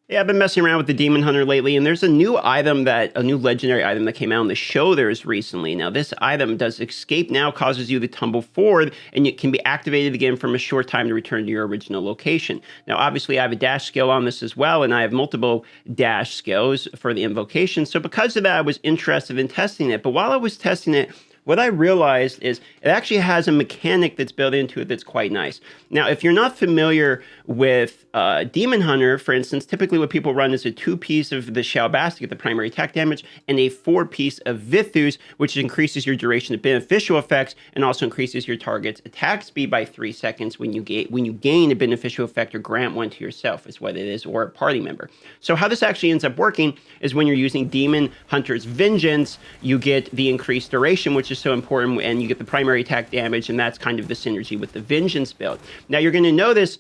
Yeah, I've been messing around with the Demon Hunter lately, and there's a new legendary item that came out in the show there's recently. Now, this item does escape now, causes you to tumble forward, and it can be activated again from a short time to return to your original location. Now, obviously, I have a dash skill on this as well, and I have multiple dash skills for the invocation. So because of that, I was interested in testing it. But while I was testing it, what I realized is it actually has a mechanic that's built into it that's quite nice. Now, if you're not familiar with Demon Hunter, for instance, typically what people run is a 2-piece of the Shell Bass to get the primary attack damage, and a 4-piece of Vithus, which increases your duration of beneficial effects and also increases your target's attack speed by 3 seconds when you gain a beneficial effect or grant one to yourself, is what it is, or a party member. So how this actually ends up working is when you're using Demon Hunter's Vengeance, you get the increased duration, which is so important, and you get the primary attack damage, and that's kind of the synergy with the Vengeance build. Now, you're going to notice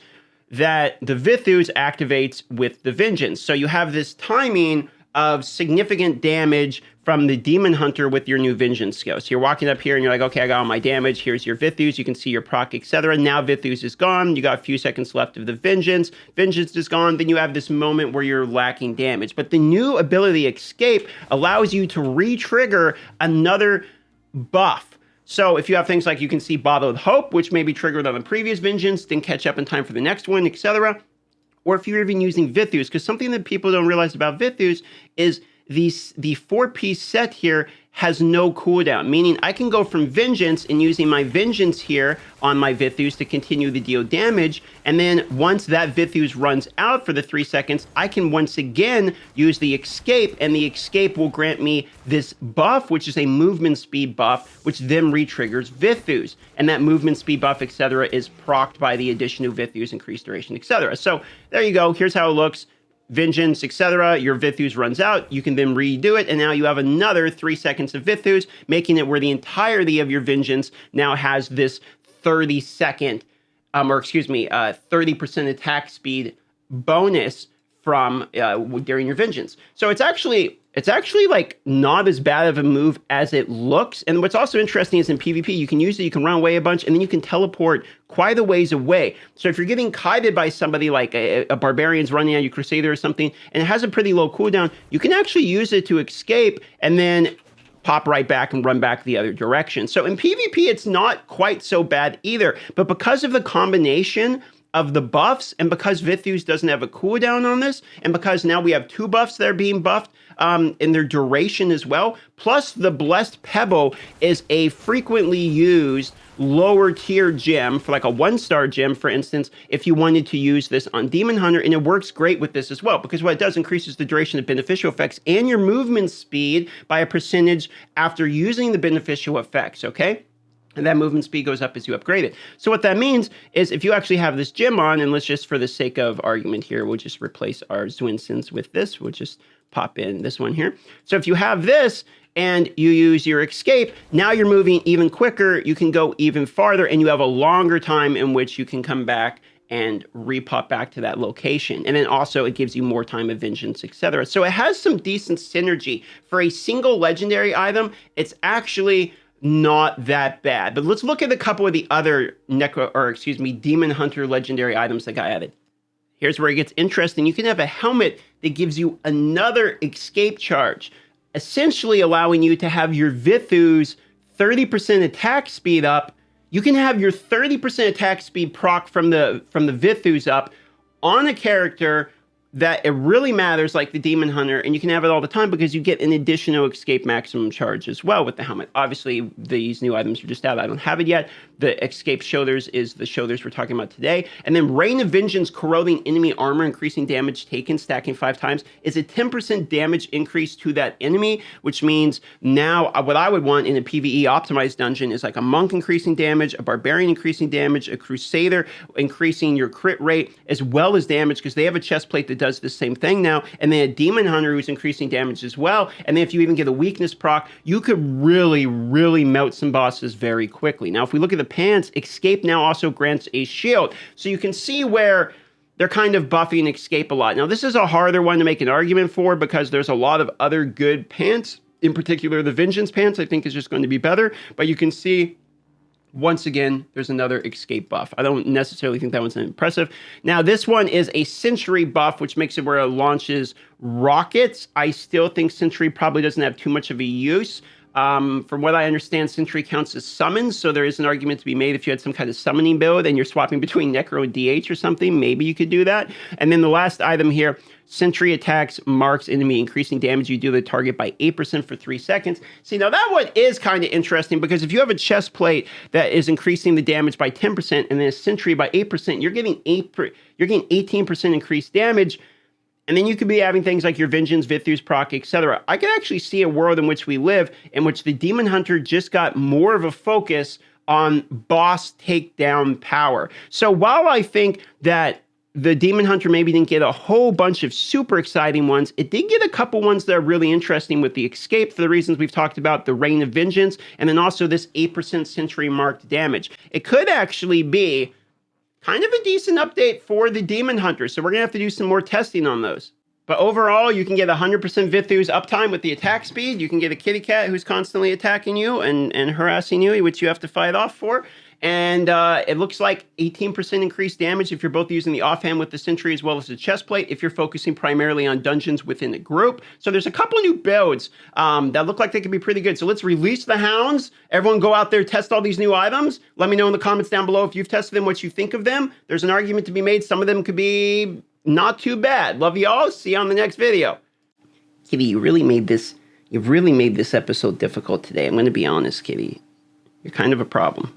that the Vithus activates with the Vengeance. So you have this timing of significant damage from the Demon Hunter with your new Vengeance skill. So you're walking up here and you're like, okay, I got all my damage. Here's your Vithus. You can see your proc, etc. Now Vithus is gone. You got a few seconds left of the Vengeance. Vengeance is gone. Then you have this moment where you're lacking damage. But the new ability Escape allows you to re-trigger another buff. So if you have things like you can see Bottled Hope, which may be triggered on the previous Vengeance, then catch up in time for the next one, etc. Or if you're even using Vithus, because something that people don't realize about Vithus is the 4-piece set here has no cooldown, meaning I can go from Vengeance and using my Vengeance here on my Vithus to continue to deal damage, and then once that Vithus runs out for the 3 seconds, I can once again use the Escape, and the Escape will grant me this buff, which is a movement speed buff, which then re-triggers Vithus, and that movement speed buff, etc., is procced by the addition of Vithus, increased duration, etc. So there you go, here's how it looks. Vengeance, etc. Your Vithus runs out. You can then redo it, and now you have another 3 seconds of Vithus, making it where the entirety of your Vengeance now has this 30% attack speed bonus from during your Vengeance. So it's actually like not as bad of a move as it looks. And what's also interesting is in PvP, you can use it, you can run away a bunch, and then you can teleport quite a ways away. So if you're getting kited by somebody like a barbarian's running at you, Crusader or something, and it has a pretty low cooldown, you can actually use it to escape and then pop right back and run back the other direction. So in PvP, it's not quite so bad either. But because of the combination of the buffs, and because Vithus doesn't have a cooldown on this, and because now we have 2 buffs that are being buffed in their duration as well, plus the Blessed Pebble is a frequently used lower tier gem for like a 1-star gem, for instance, if you wanted to use this on Demon Hunter, and it works great with this as well, because what it does increases the duration of beneficial effects and your movement speed by a percentage after using the beneficial effects, okay? And that movement speed goes up as you upgrade it. So what that means is if you actually have this gem on, and let's just, for the sake of argument here, we'll just replace our Zwinsons with this. We'll just pop in this one here. So if you have this and you use your Escape, now you're moving even quicker. You can go even farther, and you have a longer time in which you can come back and repop back to that location. And then also it gives you more time of Vengeance, etc. So it has some decent synergy. For a single legendary item, it's actually not that bad. But let's look at a couple of the other Demon Hunter legendary items that got added. Here's where it gets interesting. You can have a helmet that gives you another escape charge, essentially allowing you to have your Vithus 30% attack speed up. You can have your 30% attack speed proc from the Vithus up on a character that it really matters, like the Demon Hunter, and you can have it all the time because you get an additional Escape maximum charge as well with the helmet. Obviously, these new items are just out. I don't have it yet. The Escape shoulders is the shoulders we're talking about today. And then Rain of Vengeance, corroding enemy armor, increasing damage taken, stacking 5 times, is a 10% damage increase to that enemy, which means now what I would want in a PvE optimized dungeon is like a monk increasing damage, a barbarian increasing damage, a crusader increasing your crit rate, as well as damage, because they have a chest plate that does the same thing now, and then a Demon Hunter who's increasing damage as well. And then if you even get a weakness proc, you could really, really melt some bosses very quickly. Now, if we look at the pants, Escape now also grants a shield. So you can see where they're kind of buffing Escape a lot. Now, this is a harder one to make an argument for because there's a lot of other good pants. In particular, the Vengeance pants, I think, is just going to be better. But you can see Once again, there's another escape buff. I don't necessarily think that one's impressive. Now, this one is a Sentry buff, which makes it where it launches rockets. I still think Sentry probably doesn't have too much of a use. From what I understand, Sentry counts as summons, so there is an argument to be made if you had some kind of summoning build and you're swapping between Necro and DH or something, maybe you could do that. And then the last item here, Sentry attacks marks enemy, increasing damage you do to the target by 8% for 3 seconds. See, now that one is kind of interesting because if you have a chest plate that is increasing the damage by 10% and then a Sentry by 8%, you're getting 18% increased damage. And then you could be having things like your Vengeance, Vithus proc, etc. I could actually see a world in which we live, in which the Demon Hunter just got more of a focus on boss takedown power. So while I think that the Demon Hunter maybe didn't get a whole bunch of super exciting ones, it did get a couple ones that are really interesting with the Escape for the reasons we've talked about, the Reign of Vengeance, and then also this 8% Sentry marked damage. It could actually be kind of a decent update for the Demon Hunter, so we're going to have to do some more testing on those. But overall, you can get 100% Vithus uptime with the attack speed. You can get a kitty cat who's constantly attacking you and harassing you, which you have to fight off for. And it looks like 18% increased damage if you're both using the offhand with the Sentry as well as the chest plate, if you're focusing primarily on dungeons within a group. So there's a couple new builds that look like they could be pretty good. So let's release the hounds. Everyone go out there, test all these new items. Let me know in the comments down below if you've tested them, what you think of them. There's an argument to be made. Some of them could be not too bad. Love you all. See you on the next video. Kitty, you've really made this episode difficult today. I'm going to be honest, Kitty. You're kind of a problem.